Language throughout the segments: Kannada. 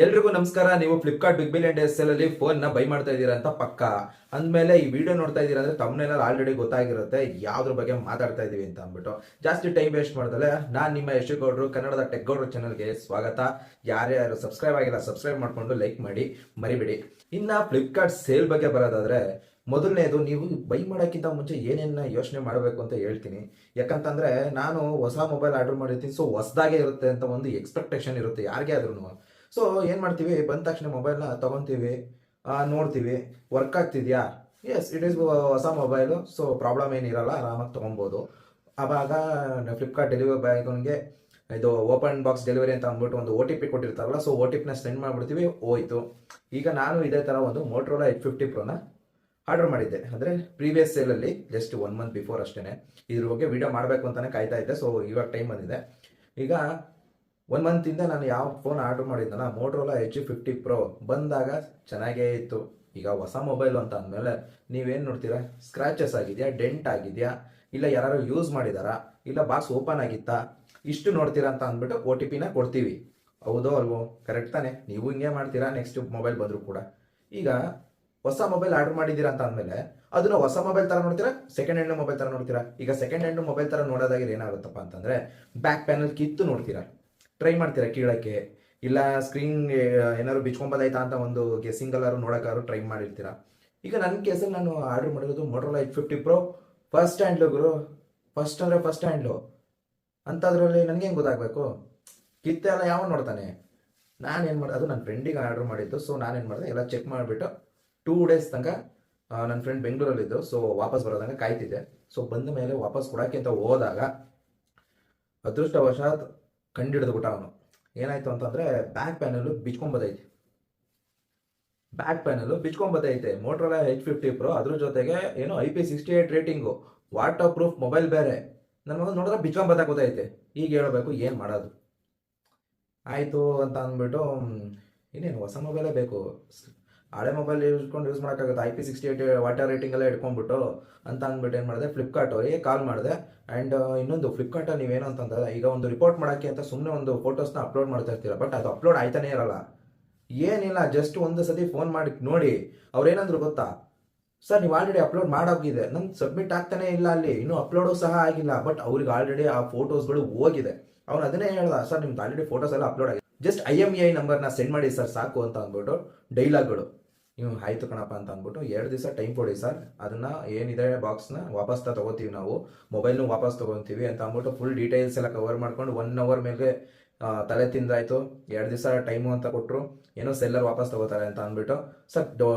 ಎಲ್ರಿಗೂ ನಮಸ್ಕಾರ. ನೀವು Flipkart big billion days sale ಅಲ್ಲಿ ಫೋನ್ ನ ಬೈ ಮಾಡ್ತಾ ಇದ್ದೀರಾ ಅಂತ ಪಕ್ಕ ಅಂದ್ಮೇಲೆ ಈ ವಿಡಿಯೋ ನೋಡ್ತಾ ಇದ್ದೀರಾ ಅಂದ್ರೆ ತಮ್ಮನೆಲ್ಲ ಆಲ್ರೆಡಿ ಗೊತ್ತಾಗಿರುತ್ತೆ ಯಾವ್ದ್ರ ಬಗ್ಗೆ ಮಾತಾಡ್ತಾ ಇದೀವಿ ಅಂತ ಅಂದ್ಬಿಟ್ಟು. ಜಾಸ್ತಿ ಟೈಮ್ ವೇಸ್ಟ್ ಮಾಡ್ದಲೆ ನಾನ್ ನಿಮ್ಮ ಯಶು ಗೌಡ್ರು ಕನ್ನಡದ ಟೆಕ್ ಗೌಡ್ರು ಚಾನಲ್ಗೆ ಸ್ವಾಗತ. ಯಾರ್ಯಾರು ಸಬ್ಸ್ಕ್ರೈಬ್ ಆಗಿಲ್ಲ ಸಬ್ಸ್ಕ್ರೈಬ್ ಮಾಡ್ಕೊಂಡು ಲೈಕ್ ಮಾಡಿ ಮರಿಬಿಡಿ. ಇನ್ನ ಫ್ಲಿಪ್ಕಾರ್ಟ್ ಸೇಲ್ ಬಗ್ಗೆ ಬರೋದಾದ್ರೆ ಮೊದಲನೇದು, ನೀವು ಬೈ ಮಾಡೋಕ್ಕಿಂತ ಮುಂಚೆ ಏನೇನ ಯೋಚನೆ ಮಾಡಬೇಕು ಅಂತ ಹೇಳ್ತೀನಿ. ಯಾಕಂತಂದ್ರೆ ನಾನು ಹೊಸ ಮೊಬೈಲ್ ಆರ್ಡರ್ ಮಾಡಿರ್ತೀನಿ, ಸೊ ಹೊಸದಾಗೆ ಇರುತ್ತೆ ಅಂತ ಒಂದು ಎಕ್ಸ್ಪೆಕ್ಟೇಷನ್ ಇರುತ್ತೆ ಯಾರಿಗೇ ಆದ್ರೂ. ಸೊ ಏನು ಮಾಡ್ತೀವಿ, ಬಂದ ತಕ್ಷಣ ಮೊಬೈಲ್ನ ತೊಗೊತೀವಿ, ನೋಡ್ತೀವಿ ವರ್ಕ್ ಆಗ್ತಿದ್ಯಾ, ಎಸ್ ಇಟ್ ಈಸ್ ಹೊಸ ಮೊಬೈಲು, ಸೊ ಪ್ರಾಬ್ಲಮ್ ಏನಿರಲ್ಲ, ಆರಾಮಾಗಿ ತೊಗೊಬೋದು. ಆವಾಗ ಫ್ಲಿಪ್ಕಾರ್ಟ್ ಡೆಲಿವರಿ ಬಾಯ್ಗೆ ಇದು ಓಪನ್ ಬಾಕ್ಸ್ ಡೆಲಿವರಿ ಅಂತ ಅಂದ್ಬಿಟ್ಟು ಒಂದು OTP ಕೊಟ್ಟಿರ್ತಾರಲ್ಲ, ಸೊ OTPನ ಸೆಂಡ್ ಮಾಡಿಬಿಡ್ತೀವಿ, ಹೋಯ್ತು. ಈಗ ನಾನು ಇದೇ ಥರ ಒಂದು ಮೋಟ್ರೋಲಾ H50 Proನ ಆರ್ಡರ್ ಮಾಡಿದ್ದೆ, ಅಂದರೆ ಪ್ರೀವಿಯಸ್ ಸೇಲಲ್ಲಿ ಜಸ್ಟ್ 1 ಮಂತ್ ಬಿಫೋರ್ ಅಷ್ಟೇ. ಇದ್ರ ಬಗ್ಗೆ ವಿಡಿಯೋ ಮಾಡಬೇಕು ಅಂತಲೇ ಕಾಯ್ತಾ ಇದ್ದೆ, ಸೊ ಇವಾಗ ಟೈಮ್ ಬಂದಿದೆ. ಈಗ 1 ಮಂತಿಂದ ನಾನು ಯಾವ ಫೋನ್ ಆರ್ಡರ್ ಮಾಡಿದ್ನಲ್ಲ, ಮೋಟ್ರೋಲಾ H50 Pro ಬಂದಾಗ ಚೆನ್ನಾಗೇ ಇತ್ತು. ಈಗ ಹೊಸ ಮೊಬೈಲು ಅಂತ ಅಂದಮೇಲೆ ನೀವೇನು ನೋಡ್ತೀರಾ, ಸ್ಕ್ರ್ಯಾಚಸ್ ಆಗಿದೆಯಾ, ಡೆಂಟ್ ಆಗಿದೆಯಾ, ಇಲ್ಲ ಯಾರು ಯೂಸ್ ಮಾಡಿದಾರಾ, ಇಲ್ಲ ಬಾಕ್ಸ್ ಓಪನ್ ಆಗಿತ್ತಾ, ಇಷ್ಟು ನೋಡ್ತೀರಾ ಅಂತ ಅಂದ್ಬಿಟ್ಟು OTPನ ಕೊಡ್ತೀವಿ. ಹೌದೋ ಅಲ್ವೋ, ಕರೆಕ್ಟ್ ತಾನೆ? ನೀವು ಹಿಂಗೆ ಮಾಡ್ತೀರಾ ನೆಕ್ಸ್ಟ್ ಮೊಬೈಲ್ ಬಂದರೂ ಕೂಡ. ಈಗ ಹೊಸ ಮೊಬೈಲ್ ಆರ್ಡರ್ ಮಾಡಿದ್ದೀರಾ ಅಂತ ಅಂದಮೇಲೆ ಅದನ್ನ ಹೊಸ ಮೊಬೈಲ್ ಥರ ನೋಡ್ತೀರಾ, ಸೆಕೆಂಡ್ ಹ್ಯಾಂಡ್ ಮೊಬೈಲ್ ಥರ ನೋಡ್ತೀರಾ? ಈಗ ಸೆಕೆಂಡ್ ಹ್ಯಾಂಡ್ ಮೊಬೈಲ್ ಥರ ನೋಡೋದಾಗಿದ್ರೆ ಏನಾಗುತ್ತಪ್ಪ ಅಂತಂದರೆ, ಬ್ಯಾಕ್ ಪ್ಯಾನಲ್ ಕಿತ್ತು ನೋಡ್ತೀರಾ, ಟ್ರೈ ಮಾಡ್ತೀರಾ ಕೀಳಕ್ಕೆ, ಇಲ್ಲ ಸ್ಕ್ರೀನ್ ಏನಾದ್ರು ಬಿಚ್ಕೊಂಬೋದಾಯ್ತಾ ಅಂತ ಒಂದು ಗೆಸ್ಸಿಂಗ್ ಎಲ್ಲಾರು ನೋಡೋಕ್ಕಾದ್ರು ಟ್ರೈ ಮಾಡಿರ್ತೀರಾ. ಈಗ ನನ್ನ ಕೇಸಲ್ಲಿ ನಾನು ಆರ್ಡರ್ ಮಾಡಿರೋದು ಮೋಟ್ರೋಲಾ H50 Pro ಫಸ್ಟ್ ಹ್ಯಾಂಡ್ಲು ಗುರು. ಫಸ್ಟ್ ಅಂದರೆ ಫಸ್ಟ್ ಹ್ಯಾಂಡ್ಲು ಅಂಥದ್ರಲ್ಲಿ ನನಗೆ ಹೆಂಗೆ ಗೊತ್ತಾಗಬೇಕು? ಕಿತ್ತೆ ಎಲ್ಲ ಯಾವ ನೋಡ್ತಾನೆ? ನಾನೇನು ಮಾಡಿದೆ, ಅದು ನನ್ನ ಫ್ರೆಂಡಿಗೆ ಆರ್ಡರ್ ಮಾಡಿದ್ದು. ಸೊ ನಾನೇನು ಮಾಡಿದೆ, ಎಲ್ಲ ಚೆಕ್ ಮಾಡಿಬಿಟ್ಟು 2 ಡೇಸ್ ತನಕ ನನ್ನ ಫ್ರೆಂಡ್ ಬೆಂಗಳೂರಲ್ಲಿದ್ದು, ಸೊ ವಾಪಸ್ ಬರೋದಂಗೆ ಕಾಯ್ತಿದ್ದೆ. ಸೊ ಬಂದ ಮೇಲೆ ವಾಪಸ್ ಕೊಡೋಕ್ಕೆ ಅಂತ ಹೋದಾಗ ಅದೃಷ್ಟವಶಾತ್ ಕಂಡಿಡಿದ್ಬಿಟ್ಟ ಅವನು. ಏನಾಯ್ತು ಅಂತಂದರೆ, ಬ್ಯಾಕ್ ಪ್ಯಾನಲ್ಲು ಬಿಚ್ಕೊಂಬತ್ತೈತೆ. ಮೋಟ್ರೋಲಾ H50 Pro ಅದ್ರ ಜೊತೆಗೆ ಏನು IP68 rating, water proof mobile ಬೇರೆ. ನನ್ನ ಮಗ ನೋಡಿದ್ರೆ ಬಿಚ್ಕೊಂಬತ್ತೈತೆ. ಈಗ ಹೇಳಬೇಕು ಏನು ಮಾಡೋದು? ಆಯಿತು ಅಂತ ಅಂದ್ಬಿಟ್ಟು ಇನ್ನೇನು ಹೊಸ ಮೊಬೈಲೇ ಬೇಕು, ಹಳೆ ಮೊಬೈಲ್ ಯೂಸ್ ಮಾಡೋಕ್ಕಾಗುತ್ತೆ, IP68 ವಾಟರ್ ರೇಟಿಂಗ್ ಎಲ್ಲ ಇಟ್ಕೊಂಡ್ಬಿಟ್ಟು ಅಂತ ಅಂದ್ಬಿಟ್ಟು ಏನು ಮಾಡಿದೆ, ಫ್ಲಿಪ್ಕಾರ್ಟ್ಗೆ ಕಾಲ್ ಮಾಡಿದೆ. ಆ್ಯಂಡ್ ಇನ್ನೊಂದು, ಫ್ಲಿಪ್ಕಾರ್ಟಲ್ಲಿ ನೀವೇನು ಅಂತಂದರೆ, ಈಗ ಒಂದು ರಿಪೋರ್ಟ್ ಮಾಡೋಕ್ಕೆ ಅಂತ ಸುಮ್ಮನೆ ಒಂದು ಫೋಟೋಸ್ನ ಅಪ್ಲೋಡ್ ಮಾಡ್ತಾ ಇರ್ತೀರ, ಬಟ್ ಅದು ಅಪ್ಲೋಡ್ ಆಯ್ತಾನೇ ಇರಲ್ಲ. ಏನಿಲ್ಲ, ಜಸ್ಟ್ ಒಂದು ಸತಿ ಫೋನ್ ಮಾಡಿ ನೋಡಿ. ಅವ್ರೇನಂದ್ರು ಗೊತ್ತಾ, ಸರ್ ನೀವು ಆಲ್ರೆಡಿ ಅಪ್ಲೋಡ್ ಮಾಡೋಗಿದೆ, ನಂಗೆ ಸಬ್ಮಿಟ್ ಆಗ್ತಾನೆ ಇಲ್ಲ, ಅಲ್ಲಿ ಇನ್ನೂ ಅಪ್ಲೋಡು ಸಹ ಆಗಿಲ್ಲ, ಬಟ್ ಅವ್ರಿಗೆ ಆಲ್ರೆಡಿ ಆ ಫೋಟೋಸ್ಗಳು ಹೋಗಿದೆ. ಅವ್ನು ಅದನ್ನೇ ಹೇಳ್ದ, ಸರ್ ನಿಮ್ದು ಆಲ್ರೆಡಿ ಫೋಟೋಸ್ ಎಲ್ಲ ಅಪ್ಲೋಡ್ ಆಗಿದೆ, ಜಸ್ಟ್ IMEI ನಂಬರ್ನ ಸೆಂಡ್ ಮಾಡಿ ಸರ್ ಸಾಕು ಅಂತ ಅಂದ್ಬಿಟ್ಟು ಡೈಲಾಗ್ಗಳು. ನೀವು ಆಯ್ತು ಕಣಪ್ಪ ಅಂತ ಅಂದ್ಬಿಟ್ಟು 2 ದಿವಸ ಟೈಮ್ ಕೊಡಿ ಸರ್, ಅದನ್ನು ಏನಿದೆ ಬಾಕ್ಸ್ನ ವಾಪಸ್ ತೊಗೋತೀವಿ, ನಾವು ಮೊಬೈಲ್ನು ವಾಪಸ್ ತೊಗೊತೀವಿ ಅಂತ ಅಂದ್ಬಿಟ್ಟು ಫುಲ್ ಡೀಟೇಲ್ಸ್ ಎಲ್ಲ ಕವರ್ ಮಾಡ್ಕೊಂಡು 1 ಅವರ್ ಮೇಲೆ ತಲೆ ತಿಂದಾಯಿತು. 2 ದಿವಸ ಟೈಮು ಅಂತ ಕೊಟ್ಟರು, ಏನೋ ಸೆಲ್ಲರ್ ವಾಪಸ್ ತೊಗೋತಾರೆ ಅಂತ ಅಂದ್ಬಿಟ್ಟು, ಸರ್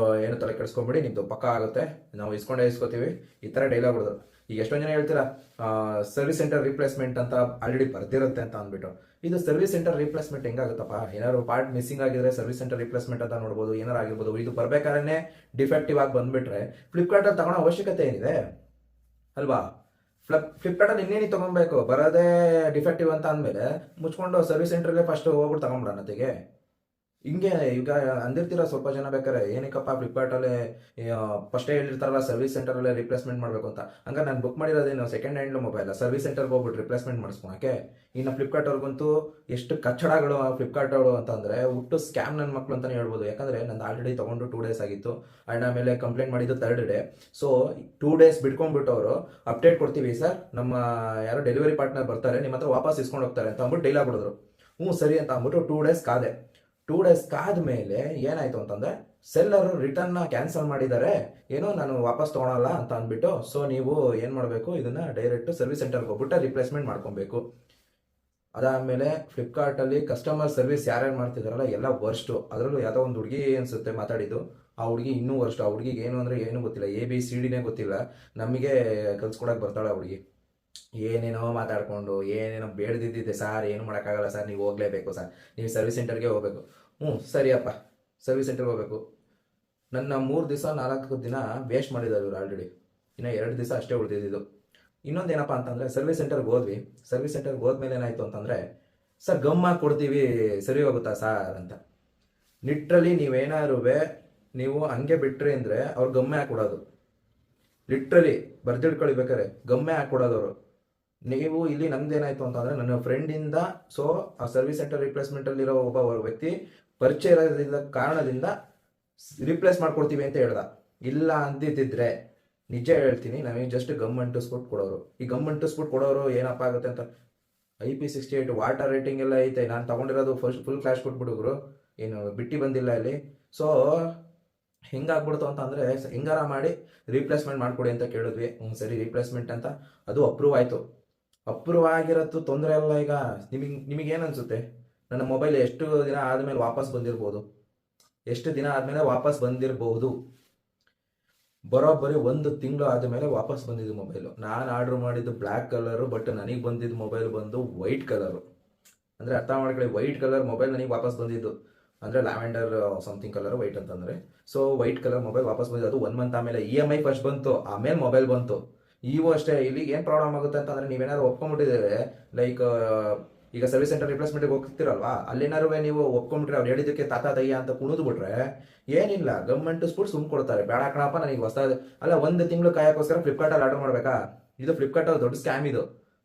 ಏನು ತಲೆ ಕೆಡಿಸ್ಕೊಂಬಿಡಿ, ನಿಮ್ಮದು ಪಕ್ಕ ಆಗುತ್ತೆ, ನಾವು ಇಸ್ಕೋತೀವಿ, ಈ ಥರ ಡೈಲಾಗ್ ಹೊಡೆದ್ರು. ಈಗ ಎಷ್ಟೊಂದು ಜನ ಹೇಳ್ತೀರಾ ಸರ್ವಿಸ್ ಸೆಂಟರ್ ರಿಪ್ಲೇಸ್ಮೆಂಟ್ ಅಂತ ಆಲ್ರೆಡಿ ಬರ್ದಿರುತ್ತೆ ಅಂತ ಅಂದ್ಬಿಟ್ಟು. ಇದು ಸರ್ವಿಸ್ ಸೆಂಟರ್ ರಿಪ್ಲೇಸ್ಮೆಂಟ್ ಹೆಂಗಾಗುತ್ತಪ್ಪ? ಏನಾದ್ರು ಪಾರ್ಟ್ ಮಿಸ್ಸಿಂಗ್ ಆಗಿದ್ರೆ ಸರ್ವಿಸ್ ಸೆಂಟರ್ ರಿಪ್ಲೇಸ್ಮೆಂಟ್ ಅಂತ ನೋಡ್ಬೋದು, ಏನಾರು ಆಗಿರ್ಬೋದು. ಇದು ಬರ್ಬೇಕಾದ್ರೆ ಡಿಫೆಕ್ಟಿವ್ ಆಗಿ ಬಂದುಬಿಟ್ರೆ ಫ್ಲಿಪ್ಕಾರ್ಟಲ್ಲಿ ತಗೊಳ್ಳೋ ಅವಶ್ಯಕತೆ ಏನಿದೆ ಅಲ್ವಾ? ಫ್ಲಿಪ್ಕಾರ್ಟಲ್ಲಿ ಇನ್ನೇನು ತೊಗೊಬೇಕು, ಬರೋದೇ ಡಿಫೆಕ್ಟಿವ್ ಅಂತ ಅಂದಮೇಲೆ ಮುಚ್ಕೊಂಡು ಸರ್ವಿಸ್ ಸೆಂಟ್ರಲ್ಲೇ ಫಸ್ಟ್ ಹೋಗ್ಬಿಟ್ಟು ತಗೊಂಬಿಡೋಣ ಅನ್ನೋತ್ತಿಗೆ. ಹಿಂಗೆ ಈಗ ಅಂದಿರ್ತೀರ ಸ್ವಲ್ಪ ಜನ, ಬೇಕಾರೆ ಏನಕ್ಕಪ್ಪ ಫ್ಲಿಪ್ಕಾರ್ಟಲ್ಲೇ ಫಸ್ಟೇ ಹೇಳಿರ್ತಾರಲ್ಲ ಸರ್ವಿಸ್ ಸೆಂಟರಲ್ಲೇ ರಿಪ್ಲೇಸ್ಮೆಂಟ್ ಮಾಡಬೇಕು ಅಂತ. ಹಂಗಾರೆ ನಾನು ಬುಕ್ ಮಾಡಿರೋದೇನು ಸೆಕೆಂಡ್ ಹ್ಯಾಂಡ್ ಮೊಬೈಲ್, ಸರ್ವಿಸ್ ಸೆಂಟರ್ಗೆ ಹೋಗ್ಬಿಟ್ಟು ರಿಪ್ಲೇಸ್ಮೆಂಟ್ ಮಾಡಿಸ್ಕೊಳಕ್ಕೆ. ಇನ್ನು ಫ್ಲಿಪ್ಕಾರ್ಟ್ ಅವ್ರಿಗಂತೂ ಎಷ್ಟು ಕಚ್ಚಡಗಳು ಫ್ಲಿಪ್ಕಾರ್ಟ್ ಅವರು ಅಂತಂದರೆ, ಹುಟ್ಟು ಸ್ಕ್ಯಾಮ್ ನನ್ನ ಮಕ್ಕಳು ಅಂತಲೇ ಹೇಳ್ಬೋದು. ಯಾಕಂದರೆ ನಂದು ಆಲ್ರೆಡಿ ತೊಗೊಂಡು 2 ಡೇಸ್ ಆಗಿತ್ತು, ಆ್ಯಂಡ್ ಆಮೇಲೆ ಕಂಪ್ಲೇಂಟ್ ಮಾಡಿದ್ದು 3rd ಡೇ. ಸೊ 2 ಡೇಸ್ ಬಿಟ್ಕೊಂಡ್ಬಿಟ್ಟು ಅವರು ಅಪ್ಡೇಟ್ ಕೊಡ್ತೀವಿ ಸರ್, ನಮ್ಮ ಯಾರೋ ಡೆಲಿವರಿ ಪಾರ್ಟ್ನರ್ ಬರ್ತಾರೆ, ನಿಮ್ಮ ಹತ್ರ ವಾಪಸ್ ಇಸ್ಕೊಂಡು ಹೋಗ್ತಾರೆ ಅಂತ ಅಂದ್ಬಿಟ್ಟು ಡೈಲಾಗ್ ಹೊಡೆದ್ರು. ಸರಿ ಅಂತ ಅಂದ್ಬಿಟ್ಟು 2 ಡೇಸ್ ಕಾದೆ. 2 ಡೇಸ್ ಕಾದ ಮೇಲೆ ಏನಾಯಿತು ಅಂತಂದರೆ, ಸೆಲ್ಲರು ರಿಟರ್ನ್ನ ಕ್ಯಾನ್ಸಲ್ ಮಾಡಿದ್ದಾರೆ, ಏನೋ ನಾನು ವಾಪಸ್ ತೊಗೊಳಲ್ಲ ಅಂತ ಅಂದ್ಬಿಟ್ಟು. ಸೊ ನೀವು ಏನು ಮಾಡಬೇಕು, ಇದನ್ನು ಡೈರೆಕ್ಟ್ ಸರ್ವಿಸ್ ಸೆಂಟರ್ಗೆ ಹೋಗ್ಬಿಟ್ಟು ರಿಪ್ಲೇಸ್ಮೆಂಟ್ ಮಾಡ್ಕೊಬೇಕು. ಅದಾದಮೇಲೆ ಫ್ಲಿಪ್ಕಾರ್ಟಲ್ಲಿ ಕಸ್ಟಮರ್ ಸರ್ವಿಸ್ ಯಾರ್ಯಾರು ಮಾಡ್ತಿದ್ದಾರಲ್ಲ ಎಲ್ಲ ವರ್ಸ್ಟು. ಅದರಲ್ಲೂ ಯಾವುದೋ ಒಂದು ಹುಡುಗಿ ಅನಿಸುತ್ತೆ ಮಾತಾಡಿದ್ದು, ಆ ಹುಡುಗಿ ಇನ್ನೂ ವರ್ಸ್ಟ್. ಆ ಹುಡುಗಿಗೆ ಏನು ಅಂದರೆ ಏನೂ ಗೊತ್ತಿಲ್ಲ, ABCDನೇ ಗೊತ್ತಿಲ್ಲ, ನಮಗೆ ಕಲ್ಸ್ಕೊಡಕ್ಕೆ ಬರ್ತಾಳೆ ಆ ಹುಡುಗಿ. ಏನೇನೋ ಮಾತಾಡಿಕೊಂಡು ಏನೇನೋ ಬೇಡ್ದಿದ್ದಿದೆ, ಸರ್ ಏನು ಮಾಡೋಕ್ಕಾಗಲ್ಲ ಸರ್, ನೀವು ಹೋಗಲೇಬೇಕು ಸರ್, ನೀವು ಸರ್ವಿಸ್ ಸೆಂಟರ್ಗೆ ಹೋಗಬೇಕು. ಸರಿಯಪ್ಪ, ಸರ್ವಿಸ್ ಸೆಂಟರ್ಗೆ ಹೋಗಬೇಕು. ನನ್ನ 3 ದಿವಸ 4 ದಿನ ವೇಸ್ಟ್ ಮಾಡಿದ್ದಾರೆ ಇವರು ಆಲ್ರೆಡಿ, ಇನ್ನು 2 ದಿವಸ ಅಷ್ಟೇ ಉಳಿದಿದ್ದು. ಇನ್ನೊಂದೇನಪ್ಪ ಅಂತಂದರೆ, ಸರ್ವಿಸ್ ಸೆಂಟರ್ಗೆ ಹೋದ್ವಿ. ಸರ್ವಿಸ್ ಸೆಂಟರ್ಗೆ ಹೋದ್ಮೇಲೆ ಏನಾಯಿತು ಅಂತಂದರೆ, ಸರ್ ಗಮ್ಮಾಗಿ ಕೊಡ್ತೀವಿ ಸರಿ ಹೋಗುತ್ತಾ ಸರ್ ಅಂತ. ಲಿಟ್ರಲಿ ನೀವು ಹಂಗೆ ಬಿಟ್ರಿ ಅಂದರೆ ಅವ್ರು ಗಮ್ಮೆ ಹಾಕ್ಕೊಡೋದು. ಲಿಟ್ರಲಿ ಬರ್ದಿಡ್ಕೊಳ್ಳಿ ಬೇಕಾರೆ, ಗಮ್ಮೆ ಹಾಕ್ಕೊಡೋದವರು. ನೀವು ಇಲ್ಲಿ ನಮ್ದೇನಾಯಿತು ಅಂತಂದರೆ, ನನ್ನ ಫ್ರೆಂಡಿಂದ, ಸೊ ಆ ಸರ್ವಿಸ್ ಸೆಂಟರ್ ರಿಪ್ಲೇಸ್ಮೆಂಟಲ್ಲಿರೋ ಒಬ್ಬ ವ್ಯಕ್ತಿ ಪರಿಚಯ ಇರೋದ್ರಿಂದ ಕಾರಣದಿಂದ ರಿಪ್ಲೇಸ್ ಮಾಡ್ಕೊಡ್ತೀವಿ ಅಂತ ಹೇಳ್ದ. ಇಲ್ಲ ಅಂದಿದ್ದಿದ್ರೆ ನಿಜ ಹೇಳ್ತೀನಿ, ನಮಗೆ ಜಸ್ಟ್ ಗಮ್ ಅಂಟಿಸ್ಬಿಟ್ಟು ಕೊಡೋರು. ಈ ಗಮ್ ಅಂಟಿಸ್ಬಿಟ್ಟು ಕೊಡೋರು ಏನಪ್ಪ ಆಗುತ್ತೆ ಅಂತ, IP68 ವಾಟರ್ ರೇಟಿಂಗ್ ಎಲ್ಲ ಐತೆ. ನಾನು ತಗೊಂಡಿರೋದು ಫುಲ್ ಕ್ಲಾಶ್ ಕೊಟ್ಬಿಡುಗರು, ಏನು ಬಿಟ್ಟು ಬಂದಿಲ್ಲ ಇಲ್ಲಿ. ಸೊ ಹಿಂಗಾಗ್ಬಿಡ್ತು ಅಂತಂದರೆ ಹಿಂಗಾರ ಮಾಡಿ ರೀಪ್ಲೇಸ್ಮೆಂಟ್ ಮಾಡಿಕೊಡಿ ಅಂತ ಕೇಳಿದ್ವಿ. ಸರಿ ರೀಪ್ಲೇಸ್ಮೆಂಟ್ ಅಂತ ಅದು ಅಪ್ರೂವ್ ಆಯಿತು. ಅಪ್ರೂವ್ ಆಗಿರೋದು ತೊಂದರೆ ಅಲ್ಲ. ಈಗ ನಿಮಗೇನು ಅನಿಸುತ್ತೆ, ನನ್ನ ಮೊಬೈಲ್ ಎಷ್ಟು ದಿನ ಆದಮೇಲೆ ವಾಪಸ್ ಬಂದಿರ್ಬೋದು? ಎಷ್ಟು ದಿನ ಆದಮೇಲೆ ವಾಪಸ್ ಬಂದಿರಬಹುದು? ಬರೋಬ್ಬರಿ 1 ತಿಂಗಳು ಆದಮೇಲೆ ವಾಪಸ್ ಬಂದಿದ್ದು ಮೊಬೈಲು. ನಾನು ಆರ್ಡ್ರ್ ಮಾಡಿದ್ದು ಬ್ಲ್ಯಾಕ್ ಕಲರು, ಬಟ್ ನನಗೆ ಬಂದಿದ್ದು ಮೊಬೈಲ್ ಬಂದು ವೈಟ್ ಕಲರು. ಅಂದರೆ ಅರ್ಥ ಮಾಡ್ಕೊಳ್ಳಿ, ವೈಟ್ ಕಲರ್ ಮೊಬೈಲ್ ನನಗೆ ವಾಪಸ್ ಬಂದಿದ್ದು. ಅಂದರೆ ಲ್ಯಾವೆಂಡರ್ ಸಮಥಿಂಗ್ ಕಲರ್, ವೈಟ್ ಅಂತಂದರೆ. ಸೊ ವೈಟ್ ಕಲರ್ ಮೊಬೈಲ್ ವಾಪಸ್ ಬಂದಿದ್ದು. ಅದು 1 ಮಂತ್ ಆಮೇಲೆ EMI ಫಸ್ಟ್ ಬಂತು, ಆಮೇಲೆ ಮೊಬೈಲ್ ಬಂತು. ಇವು ಅಷ್ಟೇ. ಇಲ್ಲಿ ಏನು ಪ್ರಾಬ್ಲಮ್ ಆಗುತ್ತೆ ಅಂತಂದರೆ, ನೀವೇನಾದ್ರು ಒಪ್ಕೊಂಡ್ಬಿಟ್ಟಿದ್ದೇವೆ, ಲೈಕ್ ಈಗ ಸರ್ವಿಸ್ ಸೆಂಟರ್ ರಿಪ್ಲೇಸ್ಮೆಂಟ್ಗೆ ಹೋಗ್ತಿರಲ್ವಾ, ಅಲ್ಲೇನಾರು ನೀವು ಒಪ್ಕೊಂಡ್ಬಿಟ್ರೆ ಅವ್ರು ಹೇಳಿದ್ದಕ್ಕೆ ತಾತ ದಯ್ಯ ಅಂತ ಕುಣಿದು ಬಿಟ್ರೆ ಏನಿಲ್ಲ, ಗೌರ್ಮೆಂಟ್ ಸ್ಪೋರ್ಟ್ ಸುಮ್ ಕೊಡ್ತಾರೆ. ಬೇಡ ಕಣಪ್ಪ ನನಗೆ ಹೊಸ ಅಲ್ಲ 1 ತಿಂಗಳು ಕಾಯಕ್ಕೋಸ್ಕರ ಫ್ಲಿಪ್ಕಾರ್ಟಲ್ಲಿ ಆರ್ಡರ್ ಮಾಡಬೇಕಾ? ಇದು ಫ್ಲಿಪ್ಕಾರ್ಟ್ ದೊಡ್ಡ ಸ್ಕ್ಯಾಮ್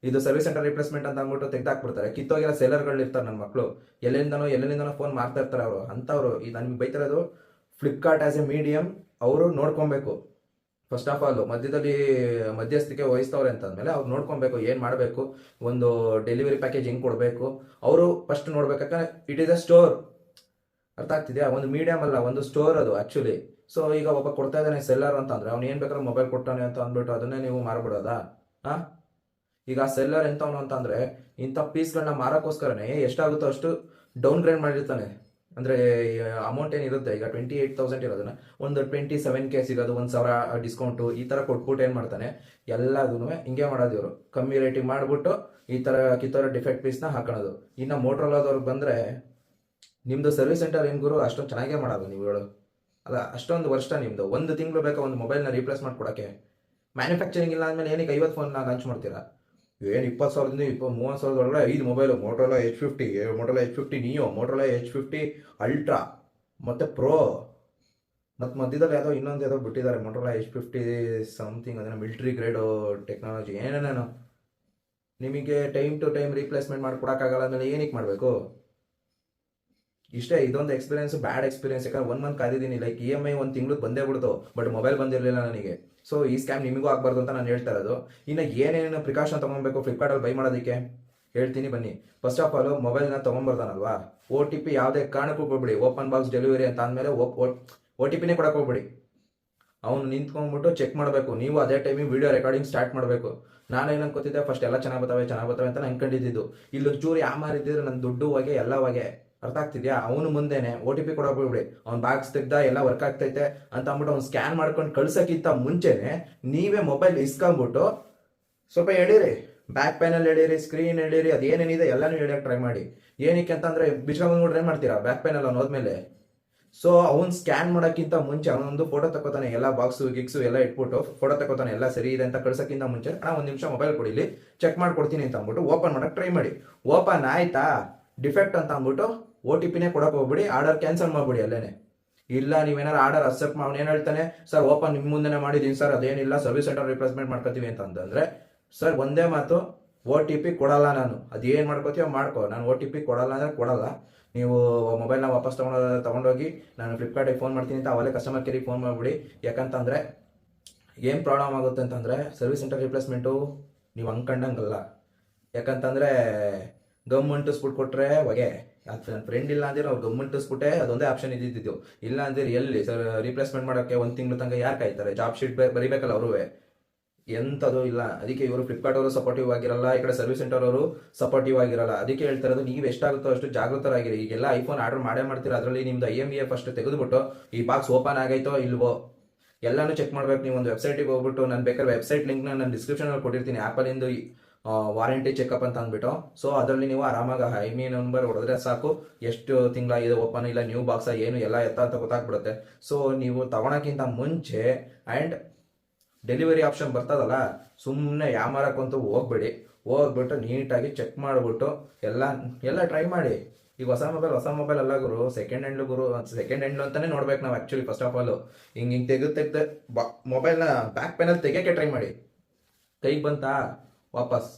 ಇದು ಸರ್ವಿಸ್ ಸೆಂಟರ್ ರಿಪ್ಲೇಸ್ಮೆಂಟ್ ಅಂತ ಅಂದ್ಬಿಟ್ಟು ತೆಗ್ದಾಕ್ಬಿಡ್ತಾರೆ. ಕಿತ್ತೋಗಿರೋ ಸೆಲ್ಲರ್ಗಳು ಇರ್ತಾರೆ ನನ್ನ ಮಕ್ಕಳು, ಎಲ್ಲೆಲ್ಲಿಂದನೋ ಫೋನ್ ಮಾಡ್ತಾ ಇರ್ತಾರೆ ಅವರು. ಅಂಥವ್ರು ಇದು ನನಗೆ ಬೈತಿರೋದು. ಫ್ಲಿಪ್ಕಾರ್ಟ್ ಆಸ್ ಎ ಮೀಡಿಯಮ್ ಅವರು ನೋಡ್ಕೊಬೇಕು. ಫಸ್ಟ್ ಆಫ್ ಆಲ್ ಮಧ್ಯಸ್ಥಿಕೆ ವಹಿಸ್ತವ್ರೆ ಅಂತಂದಮೇಲೆ ಅವ್ರು ನೋಡ್ಕೊಬೇಕು, ಏನು ಮಾಡಬೇಕು, ಒಂದು ಡೆಲಿವರಿ ಪ್ಯಾಕೇಜ್ ಹೆಂಗೆ ಕೊಡಬೇಕು ಅವರು ಫಸ್ಟ್ ನೋಡ್ಬೇಕಾದ್ರೆ. ಇಟ್ ಈಸ್ ಅ ಸ್ಟೋರ್, ಅರ್ಥ ಆಗ್ತಿದೆಯಾ? ಒಂದು ಮೀಡಿಯಮ್ ಅಲ್ಲ, ಒಂದು ಸ್ಟೋರ್ ಅದು ಆ್ಯಕ್ಚುಲಿ. ಸೊ ಈಗ ಒಬ್ಬ ಕೊಡ್ತಾ ಇದ್ದಾನೆ ಸೆಲ್ಲರ್ ಅಂತಂದರೆ, ಅವ್ನು ಏನು ಬೇಕಾದ್ರೂ ಮೊಬೈಲ್ ಕೊಡ್ತಾನೆ ಅಂತ ಅಂದ್ಬಿಟ್ಟು ಅದನ್ನೇ ನೀವು ಮಾರ್ಬಿಡೋದಾ? ಹಾಂ, ಈಗ ಸೆಲ್ಲರ್ ಎಂಥವನು ಅಂತಂದರೆ ಇಂಥ ಪೀಸ್ಗಳನ್ನ ಮಾರೋಕ್ಕೋಸ್ಕರನೇ ಎಷ್ಟಾಗುತ್ತೋ ಅಷ್ಟು ಡೌನ್ ಗ್ರೇಡ್ ಮಾಡಿರ್ತಾನೆ. ಅಂದರೆ ಅಮೌಂಟ್ ಏನಿರುತ್ತೆ, ಈಗ 28,000 ಇರೋದನ್ನ ಒಂದು 27K ಸಿಗೋದು, 1,000 ಡಿಸ್ಕೌಂಟು, ಈ ಥರ ಕೊಟ್ಬಿಟ್ಟು ಏನು ಮಾಡ್ತಾನೆ, ಎಲ್ಲದೂ ಹಿಂಗೆ ಮಾಡೋದು ಇವರು. ಕಮ್ಮಿ ರೇಟಿಂಗ್ ಮಾಡಿಬಿಟ್ಟು ಈ ಥರ ಕಿತ್ತೋರ ಡಿಫೆಕ್ಟ್ ಪೀಸ್ನ ಹಾಕೋದು. ಇನ್ನು ಮೋಟ್ರೋಲಾದವ್ರಿಗೆ ಬಂದರೆ, ನಿಮ್ಮದು ಸರ್ವಿಸ್ ಸೆಂಟರ್ ಏನು ಗುರು ಅಷ್ಟೊಂದು ಚೆನ್ನಾಗೇ ಮಾಡೋದು ನೀವು ಹೇಳು ಅಲ್ಲ? ಅಷ್ಟೊಂದು ವರ್ಷ ನಿಮ್ಮದು 1 ತಿಂಗಳು ಬೇಕಾ ಒಂದು ಮೊಬೈಲ್ನ ರೀಪ್ಲೇಸ್ ಮಾಡಿಕೊಡೋಕ್ಕೆ? ಮ್ಯಾನುಫ್ಯಾಕ್ಚರಿಂಗ್ ಇಲ್ಲ ಅಂದಮೇಲೆ ಏನಕ್ಕೆ 50 ಫೋನ್ನ ಲಾಂಚ್ ಮಾಡ್ತೀರಾ? ಏನು 20,000ದಿಂದ 30,000 ಒಳಗಡೆ 5 mobile, Motorola H50, Motorola H50 neo, Motorola H50 ultra ಮತ್ತು ಪ್ರೋ, ಮತ್ತು ಮಧ್ಯದಲ್ಲಿ ಇನ್ನೊಂದು ಯಾವುದೋ ಬಿಟ್ಟಿದ್ದಾರೆ, ಮೋಟೋರೋಲಾ H50 ಸಮಥಿಂಗ್, ಅದನ್ನು ಮಿಲಿಟ್ರಿ ಗ್ರೇಡು ಟೆಕ್ನಾಲಜಿ ಏನೇನೇನೋ. ನಿಮಗೆ ಟೈಮ್ ಟು ಟೈಮ್ ರೀಪ್ಲೇಸ್ಮೆಂಟ್ ಮಾಡಿ ಕೊಡೋಕ್ಕಾಗಲ್ಲ ಅಂದಮೇಲೆ ಏನಕ್ಕೆ ಮಾಡಬೇಕು? ಇಷ್ಟೇ, ಇದೊಂದು ಎಕ್ಸ್ಪೀರಿಯನ್ಸ್, ಬ್ಯಾಡ್ ಎಕ್ಸ್ಪೀರಿಯನ್ಸ್. ಯಾಕಂದ್ರೆ 1 ಮಂತ್ ಕಾದಿದ್ದೀನಿ, ಲೈಕ್ EMI 1 ತಿಂಗಳು ಬಂದೇ ಬಿಡ್ತು, ಬಟ್ ಮೊಬೈಲ್ ಬಂದಿರಲಿಲ್ಲ ನನಗೆ. ಸೊ ಈ ಸ್ಕ್ಯಾಮ್ ನಿಮಗೂ ಆಗಬಾರ್ದು ಅಂತ ನಾನು ಹೇಳ್ತಾ ಇರೋದು. ಇನ್ನು ಏನೇನು ಪ್ರಿಕಾಷನ್ ತೊಗೊಬೇಕು ಫ್ಲಿಪ್ಕಾರ್ಟಲ್ಲಿ ಬೈ ಮಾಡೋದಕ್ಕೆ ಹೇಳ್ತೀನಿ ಬನ್ನಿ. ಫಸ್ಟ್ ಆಫ್ ಆಲ್ ಮೊಬೈಲ್ನ ತೊಗೊಂಬರ್ತಾನಲ್ವಾ, OTP ಯಾವುದೇ ಕಾರಣಕ್ಕೂ ಕೊಡ್ಬಿಡಿ. ಓಪನ್ ಬಾಕ್ಸ್ ಡೆಲಿವರಿ ಅಂತ ಅಂದಮೇಲೆ OTPನೇ ಕೊಡಕ್ಕೆ ಹೋಗ್ಬಿಡಿ. ಅವ್ನು ನಿಂತ್ಕೊಂಡ್ಬಿಟ್ಟು ಚೆಕ್ ಮಾಡಬೇಕು. ನೀವು ಅದೇ ಟೈಮಿಗೆ ವೀಡಿಯೋ ರೆಕಾರ್ಡಿಂಗ್ ಸ್ಟಾರ್ಟ್ ಮಾಡಬೇಕು. ನಾನೇನು ಅನ್ಕೋತಿದ್ದೆ, ಫಸ್ಟ್ ಎಲ್ಲ ಚೆನ್ನಾಗಿ ಬರ್ತವೆ ಅಂತ ಅನ್ಕೊಂಡಿದ್ದು. ಇಲ್ಲಿ ಚೂರು ಯಾಮಾರಿದ್ದಿದ್ರೆ ನನ್ನ ದುಡ್ಡು ಹೋಗಿ ಎಲ್ಲ ಹೋಗೆ. ಅರ್ಥ ಆಗ್ತಿದ್ಯಾ? ಅವನು ಮುಂದೆನೆ OTP ಕೊಡೋಕೆ ಹೋಗ್ಬಿಡಿ. ಅವ್ನು ಬಾಕ್ಸ್ ತೆಗ್ದ ಎಲ್ಲ ವರ್ಕ್ ಆಗ್ತೈತೆ ಅಂತ ಅಂದ್ಬಿಟ್ಟು ಅವ್ನು ಸ್ಕ್ಯಾನ್ ಮಾಡ್ಕೊಂಡು ಕಳ್ಸೋಕ್ಕಿಂತ ಮುಂಚೆನೆ ನೀವೇ ಮೊಬೈಲ್ ಇಸ್ಕೊಂಬಿಟ್ಟು ಸ್ವಲ್ಪ ಎಳೀರಿ, ಬ್ಯಾಕ್ ಪ್ಯಾನಲ್ ಎಳೀರಿ, ಸ್ಕ್ರೀನ್ ಎಳೀರಿ, ಅದೇನೇನಿದೆ ಎಲ್ಲನೂ ಎಳಿಯೋಕೆ ಟ್ರೈ ಮಾಡಿ. ಏನಕ್ಕೆ ಅಂತಂದರೆ ಬಿಚ್ಕೊಂಡ್ಬಿಟ್ರೆ ಏನು ಮಾಡ್ತೀರಾ ಬ್ಯಾಕ್ ಪ್ಯಾನಲ್ ಅವ್ನು ಹೋದ್ಮೇಲೆ? ಸೊ ಅವ್ನು ಸ್ಕ್ಯಾನ್ ಮಾಡೋಕ್ಕಿಂತ ಮುಂಚೆ ಅವನೊಂದು ಫೋಟೋ ತಗೋತಾನೆ, ಎಲ್ಲ ಬಾಕ್ಸು ಗಿಕ್ಸು ಎಲ್ಲ ಇಟ್ಬಿಟ್ಟು ಫೋಟೋ ತಗೋತಾನೆ, ಎಲ್ಲ ಸರಿ ಇದೆ ಅಂತ ಕಳ್ಸೋಕ್ಕಿಂತ ಮುಂಚೆ ಅಣ್ಣ 1 ನಿಮಿಷ ಮೊಬೈಲ್ ಕೊಡಿಲಿ ಚೆಕ್ ಮಾಡ್ಕೊಡ್ತೀನಿ ಅಂತ ಅಂದ್ಬಿಟ್ಟು ಓಪನ್ ಮಾಡೋಕ್ಕೆ ಟ್ರೈ ಮಾಡಿ. ಓಪನ್ ಆಯ್ತಾ, ಡಿಫೆಕ್ಟ್ ಅಂತ ಅಂದ್ಬಿಟ್ಟು OTPನೇ ಕೊಡೋಕೆ ಹೋಗ್ಬಿಡಿ, ಆರ್ಡರ್ ಕ್ಯಾನ್ಸಲ್ ಮಾಡ್ಬಿಡಿ ಅಲ್ಲೇನೆ. ಇಲ್ಲ ನೀವೇನಾರು ಆರ್ಡರ್ ಅಕ್ಸೆಪ್ಟ್ ಅವ್ನು ಏನು ಹೇಳ್ತಾನೆ, ಸರ್ ಓಪನ್ ನಿಮ್ಮ ಮುಂದೆನೇ ಮಾಡಿದ್ದೀನಿ ಸರ್, ಅದೇನಿಲ್ಲ ಸರ್ವಿಸ್ ಸೆಂಟರ್ ರಿಪ್ಲೇಸ್ಮೆಂಟ್ ಮಾಡ್ಕೋತೀವಿ ಅಂತಂದರೆ, ಸರ್ ಒಂದೇ ಮಾತು, OTP ಕೊಡಲ್ಲ ನಾನು. ಅದೇನು ಮಾಡ್ಕೋತೀವೋ ಮಾಡ್ಕೋ, ನಾನು OTP ಕೊಡಲ್ಲ ಅಂದರೆ ಕೊಡಲ್ಲ. ನೀವು ಮೊಬೈಲ್ನ ವಾಪಸ್ ತೊಗೊಂಡೋಗಿ ನಾನು ಫ್ಲಿಪ್ಕಾರ್ಟಿಗೆ ಫೋನ್ ಮಾಡ್ತೀನಿ ಅಂತ ಅವಲೇ ಕಸ್ಟಮರ್ ಕೇರಿಗೆ ಫೋನ್ ಮಾಡಿಬಿಡಿ. ಯಾಕಂತಂದರೆ ಏನು ಪ್ರಾಬ್ಲಮ್ ಆಗುತ್ತೆ ಅಂತಂದರೆ, ಸರ್ವಿಸ್ ಸೆಂಟರ್ ರಿಪ್ಲೇಸ್ಮೆಂಟು ನೀವು ಅಂದ್ಕೊಂಡಂಗಲ್ಲ. ಯಾಕಂತಂದರೆ ಗೌರ್ಮೆಂಟಿಸ್ಬಿಟ್ಟು ಕೊಟ್ಟರೆ ಹೊಗೆ. ನನ್ನ ಫ್ರೆಂಡ್ ಇಲ್ಲ ಅಂದಿರೋ ಅವ್ರು ಗೌರ್ಮೆಂಟಿಸ್ಬಿಟ್ಟೆ ಅದೊಂದೇ ಆಪ್ಷನ್ ಇದ್ದಿದ್ದು. ಇಲ್ಲ ಅಂದಿರು ಎಲ್ಲಿ ಸರ್ ರೀಪ್ಲೇಸ್ಮೆಂಟ್ ಮಾಡೋಕ್ಕೆ 1 ತಿಂಗಳು ತನಕ ಯಾರು ಕಾಯ್ತಾರೆ? ಜಾಬ್ ಶೀಟ್ ಬರೀಬೇಕಲ್ಲ ಅವರು, ಎಂಥದ್ದು ಇಲ್ಲ. ಅದಕ್ಕೆ ಇವರು ಫ್ಲಿಪ್ಕಾರ್ಟ್ ಅವರು ಸಪೋರ್ಟಿವ್ ಆಗಿರಲ್ಲ, ಈ ಕಡೆ ಸರ್ವಿಸ್ ಸೆಂಟರ್ ಅವರು ಸಪೋರ್ಟಿವ್ ಆಗಿರಲ್ಲ. ಅದಕ್ಕೆ ಹೇಳ್ತಾ ಇರೋದು, ನೀವು ಎಷ್ಟಾಗುತ್ತೋ ಅಷ್ಟು ಜಾಗೃತರಾಗಿರಿ. ಈಗೆಲ್ಲ ಐಫೋನ್ ಆರ್ಡರ್ ಮಾಡ್ತೀರಾ, ಅದರಲ್ಲಿ ನಿಮ್ದು IMEI ಫಸ್ಟ್ ತೆಗೆದುಬಿಟ್ಟು ಈ ಬಾಕ್ಸ್ ಓಪನ್ ಆಗೈತೋ ಇಲ್ವೋ ಎಲ್ಲನೂ ಚೆಕ್ ಮಾಡ್ಬೇಕು. ನೀವು ಒಂದು ವೆಬ್ಸೈಟಿಗೆ ಹೋಗ್ಬಿಟ್ಟು, ನಾನು ಬೇಕಾದ್ರೆ ವೆಬ್ಸೈಟ್ ಲಿಂಕ್ನ ನಾನು ಡಿಸ್ಕ್ರಿಪ್ಷನಲ್ಲಿ ಕೊಟ್ಟಿರ್ತೀನಿ, ಆ್ಯಪಲ್ಲಿಂದು ವಾರಂಟಿ ಚೆಕಪ್ ಅಂತ ಅಂದ್ಬಿಟ್ಟು. ಸೊ ಅದರಲ್ಲಿ ನೀವು ಆರಾಮಾಗಿ IMEI ನಂಬರ್ ಹೊಡೆದ್ರೆ ಸಾಕು, ಎಷ್ಟು ತಿಂಗಳ ಇದು ಓಪನ್ ಇಲ್ಲ, ನ್ಯೂ ಬಾಕ್ಸ ಏನು ಎಲ್ಲ ಎತ್ತ ಅಂತ ಗೊತ್ತಾಗ್ಬಿಡುತ್ತೆ. ಸೊ ನೀವು ತಗೊಳಕ್ಕಿಂತ ಮುಂಚೆ ಆ್ಯಂಡ್ ಡೆಲಿವರಿ ಆಪ್ಷನ್ ಬರ್ತದಲ್ಲ, ಸುಮ್ಮನೆ ಯಾಮಾರಕ್ಕಂತೂ ಹೋಗ್ಬಿಟ್ಟು ನೀಟಾಗಿ ಚೆಕ್ ಮಾಡಿಬಿಟ್ಟು ಎಲ್ಲ ಟ್ರೈ ಮಾಡಿ. ಈಗ ಹೊಸ ಮೊಬೈಲ್ ಅಲ್ಲ ಗುರು, ಸೆಕೆಂಡ್ ಹ್ಯಾಂಡ್ ಅಂತಲೇ ನೋಡ್ಬೇಕು ನಾವು ಆ್ಯಕ್ಚುಲಿ. ಫಸ್ಟ್ ಆಫ್ ಆಲ್ ಹಿಂಗೆ ತೆಗೆದು ಮೊಬೈಲ್ನ ಬ್ಯಾಕ್ ಪ್ಯಾನಲ್ ತೆಗಿಯೋಕ್ಕೆ ಟ್ರೈ ಮಾಡಿ. ಕೈಗೆ ಬಂತಾ ವಾಪಸ್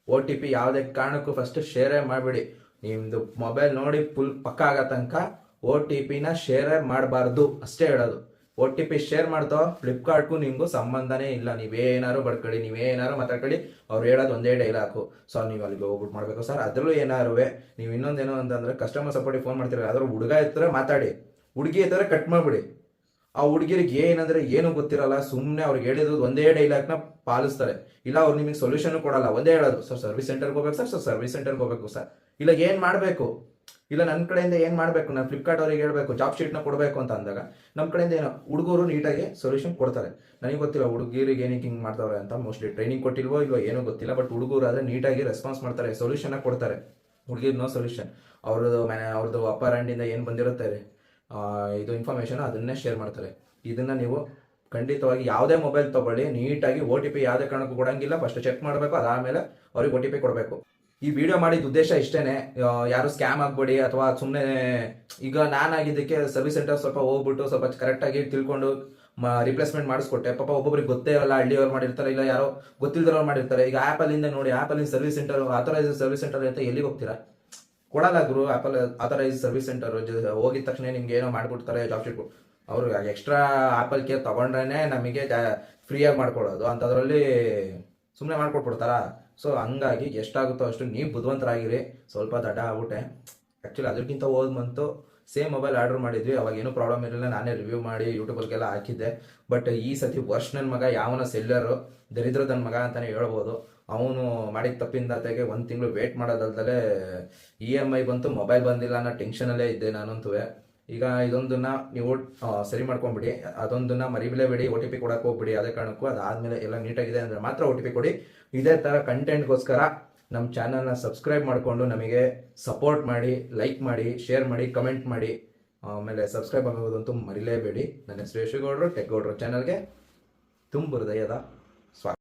OTP ಯಾವುದೇ ಕಾರಣಕ್ಕೂ ಫಸ್ಟ್ ಶೇರೇ ಮಾಡಿಬಿಡಿ. ನಿಮ್ಮದು ಮೊಬೈಲ್ ನೋಡಿ ಫುಲ್ ಪಕ್ಕ ಆಗೋ ತನಕ OTPನ ಶೇರ್ ಮಾಡಬಾರ್ದು ಅಷ್ಟೇ ಹೇಳೋದು. OTP ಶೇರ್ ಮಾಡ್ತೋ ಫ್ಲಿಪ್ಕಾರ್ಟ್ಗೂ ನಿಮಗೂ ಸಂಬಂಧನೇ ಇಲ್ಲ. ನೀವೇನಾರು ಬಡ್ಕೊಳ್ಳಿ, ನೀವೇನಾರು ಮಾತಾಡ್ಕೊಳ್ಳಿ, ಅವ್ರು ಹೇಳೋದು ಒಂದೇ ಡೈಲಾಗು. ಸೊ ನೀವು ಅಲ್ಲಿಗೆ ಹೋಗ್ಬಿಟ್ಟು ಮಾಡಬೇಕು ಸರ್. ಅದರಲ್ಲೂ ಏನಾರು ನೀವು ಇನ್ನೊಂದೇನು ಅಂತಂದರೆ ಕಸ್ಟಮರ್ ಸಪೋರ್ಟಿಗೆ ಫೋನ್ ಮಾಡ್ತೀರ, ಅದ್ರ ಹುಡುಗ ಇರ್ತಾರೆ ಮಾತಾಡಿ, ಹುಡುಗಿ ಇರ್ತಾರೆ ಕಟ್ ಮಾಡಿಬಿಡಿ. ಆ ಹುಡುಗಿರಿಗೆ ಏನಂದ್ರೆ ಏನು ಗೊತ್ತಿರಲ್ಲ, ಸುಮ್ಮನೆ ಅವ್ರಿಗೆ ಹೇಳಿದ್ರು ಒಂದೇ ಡೈಲಾಗ್ನ ಪಾಲಿಸ್ತಾರೆ. ಇಲ್ಲ ಅವ್ರು ನಿಮಗೆ ಸೊಲ್ಯೂಷನ್ ಕೊಡಲ್ಲ, ಒಂದೇ ಹೇಳೋದು ಸರ್ ಸರ್ವಿಸ್ ಸೆಂಟರ್ಗೆ ಹೋಗ್ಬೇಕು ಸರ್, ಸರ್ವಿಸ್ ಸೆಂಟರ್ಗೆ ಹೋಗ್ಬೇಕು ಸರ್. ಇಲ್ಲ ಏನು ಮಾಡಬೇಕು, ಇಲ್ಲ ನನ್ನ ಕಡೆಯಿಂದ ಏನು ಮಾಡಬೇಕು, ನಾನು ಫ್ಲಿಪ್ಕಾರ್ಟ್ ಅವ್ರಿಗೆ ಹೇಳಬೇಕು ಜಾಬ್ ಶೀಟ್ನ ಕೊಡಬೇಕು ಅಂತ ಅಂದಾಗ ನಮ್ಮ ಕಡೆಯಿಂದ ಏನೋ ಹುಡುಗರು ನೀಟಾಗಿ ಸೊಲ್ಯೂಷನ್ ಕೊಡ್ತಾರೆ. ನನಗೆ ಗೊತ್ತಿಲ್ಲ ಹುಡುಗಿರಿಗೆ ಏನಕ್ಕೆ ಹಿಂಗೆ ಮಾಡ್ತಾವ್ರೆ ಅಂತ, ಮೋಸ್ಟ್ಲಿ ಟ್ರೈನಿಂಗ್ ಕೊಟ್ಟಿಲ್ವೋ ಇಲ್ವೋ ಏನೋ ಗೊತ್ತಿಲ್ಲ. ಬಟ್ ಹುಡುಗರು ಆದರೆ ನೀಟಾಗಿ ರೆಸ್ಪಾನ್ಸ್ ಮಾಡ್ತಾರೆ, ಸೊಲ್ಯೂಷನ್ನ ಕೊಡ್ತಾರೆ. ಹುಡುಗಿರ್ ನೋ ಸೊಲ್ಯೂಷನ್, ಅವ್ರದ್ದು ಅಪ್ಪರ್ ಹ್ಯಾಂಡಿಂದ ಏನು ಬಂದಿರುತ್ತೆ ಇದು ಇನ್ಫಾರ್ಮೇಷನ್ ಅದನ್ನೇ ಶೇರ್ ಮಾಡ್ತಾರೆ. ಇದನ್ನ ನೀವು ಖಂಡಿತವಾಗಿ ಯಾವುದೇ ಮೊಬೈಲ್ ತಗೊಳ್ಳಿ, ನೀಟಾಗಿ OTP ಯಾವುದೇ ಕಾರಣಕ್ಕೂ ಕೊಡಂಗಿಲ್ಲ. ಫಸ್ಟ್ ಚೆಕ್ ಮಾಡಬೇಕು, ಅದಾದಮೇಲೆ ಅವ್ರಿಗೆ OTP ಕೊಡಬೇಕು. ಈ ವಿಡಿಯೋ ಮಾಡಿದ ಉದ್ದೇಶ ಇಷ್ಟೇನೆ, ಯಾರು ಸ್ಕ್ಯಾಮ್ ಆಗ್ಬೇಡಿ ಅಥವಾ ಸುಮ್ಮನೆ ಈಗ ನಾನಾಗಿದ್ದಕ್ಕೆ ಸರ್ವಿಸ್ ಸೆಂಟರ್ ಸ್ವಲ್ಪ ಹೋಗ್ಬಿಟ್ಟು ಸ್ವಲ್ಪ ಕರೆಕ್ಟಾಗಿ ತಿಳ್ಕೊಂಡು ರಿಪ್ಲೇಸ್ಮೆಂಟ್ ಮಾಡಿಸ್ಕೊಟ್ಟೆ. ಪಾಪ ಒಬ್ಬೊಬ್ರಿಗೆ ಗೊತ್ತೇ ಇರಲ್ಲ, ಹಳ್ಳಿಯವ್ರು ಮಾಡಿರ್ತಾರೆ, ಇಲ್ಲ ಯಾರೋ ಗೊತ್ತಿಲ್ದಿರೋರು ಮಾಡಿರ್ತಾರೆ. ಈಗ ಆ್ಯಪಲ್ಲಿಂದ ನೋಡಿ, ಆ್ಯಪಲ್ಲಿಂದ service centre authorise service centre ಅಂತ ಎಲ್ಲಿಗೆ ಹೋಗ್ತೀರಾ, ಕೊಡಲ್ಲ ಗುರು. ಆ್ಯಪಲ್ ಆಥರೈಸ್ ಸರ್ವಿಸ್ ಸೆಂಟರ್ ಹೋಗಿದ ತಕ್ಷಣ ನಿಮ್ಗೆ ಏನೋ ಮಾಡ್ಬಿಡ್ತಾರೆ ಜಾಬ್ ಶೀಟ್. ಅವರು ಎಕ್ಸ್ಟ್ರಾ ಆ್ಯಪಲ್ ಕೇರ್ ತೊಗೊಂಡ್ರೇ ನಮಗೆ ಫ್ರೀಯಾಗಿ ಮಾಡ್ಕೊಡೋದು, ಅಂಥದ್ರಲ್ಲಿ ಸುಮ್ಮನೆ ಮಾಡ್ಕೊಟ್ಬಿಡ್ತಾರಾ? ಸೊ ಹಂಗಾಗಿ ಎಷ್ಟಾಗುತ್ತೋ ಅಷ್ಟು ನೀವು ಬುದ್ಧಿವಂತರಾಗಿರಿ. ಸ್ವಲ್ಪ ದಡ್ಡ ಆಗ್ಬಿಟ್ಟೆ ಆ್ಯಕ್ಚುಲಿ. ಅದಕ್ಕಿಂತ ಹೋದ ಮಂತು ಸೇಮ್ ಮೊಬೈಲ್ ಆರ್ಡರ್ ಮಾಡಿದ್ವಿ, ಅವಾಗ ಏನೂ ಪ್ರಾಬ್ಲಮ್ ಇರಲಿಲ್ಲ, ನಾನೇ ರಿವ್ಯೂ ಮಾಡಿ ಯೂಟ್ಯೂಬಲ್ಗೆಲ್ಲ ಹಾಕಿದ್ದೆ. ಬಟ್ ಈ ಸತಿ ವರ್ಷ ನನ್ನ ಮಗ ಯಾವನ ಸೆಲ್ಲರು ದರಿದ್ರದ ಮಗ ಅಂತಲೇ ಹೇಳ್ಬೋದು. ಅವನು ಮಾಡಿದ ತಪ್ಪಿಂದಾತೆಗೆ 1 ತಿಂಗಳು ವೇಟ್ ಮಾಡೋದಲ್ದಲೇ EMI ಬಂತು, ಮೊಬೈಲ್ ಬಂದಿಲ್ಲ ಅನ್ನೋ ಟೆನ್ಷನಲ್ಲೇ ಇದ್ದೆ ನಾನಂತೂ. ಈಗ ಇದೊಂದನ್ನ ನೀವು ಸರಿ ಮಾಡ್ಕೊಂಬಿಡಿ, ಅದೊಂದನ್ನ ಮರಿಬೇಡಿ. OTP ಕೊಡಕ್ಕೆ ಹೋಗ್ಬಿಡಿ ಅದೇ ಕಾರಣಕ್ಕೂ. ಅದಾದಮೇಲೆ ಎಲ್ಲ ನೀಟಾಗಿದೆ ಅಂದರೆ ಮಾತ್ರ OTP ಕೊಡಿ. ಇದೇ ಥರ ಕಂಟೆಂಟ್ಗೋಸ್ಕರ ನಮ್ಮ ಚಾನಲ್ನ ಸಬ್ಸ್ಕ್ರೈಬ್ ಮಾಡಿಕೊಂಡು ನಮಗೆ ಸಪೋರ್ಟ್ ಮಾಡಿ, ಲೈಕ್ ಮಾಡಿ, ಶೇರ್ ಮಾಡಿ, ಕಮೆಂಟ್ ಮಾಡಿ. ಆಮೇಲೆ ಸಬ್ಸ್ಕ್ರೈಬ್ ಆಗೋದಂತೂ ಮರಿಲೇಬೇಡಿ. ನನ್ನ ಹೆಸರು ಯಶುಗೌಡರು, ಟೆಕ್ ಗೌಡ್ರು ಚಾನಲ್ಗೆ ತುಂಬ ಹೃದಯದ ಸ್ವಾಗತ.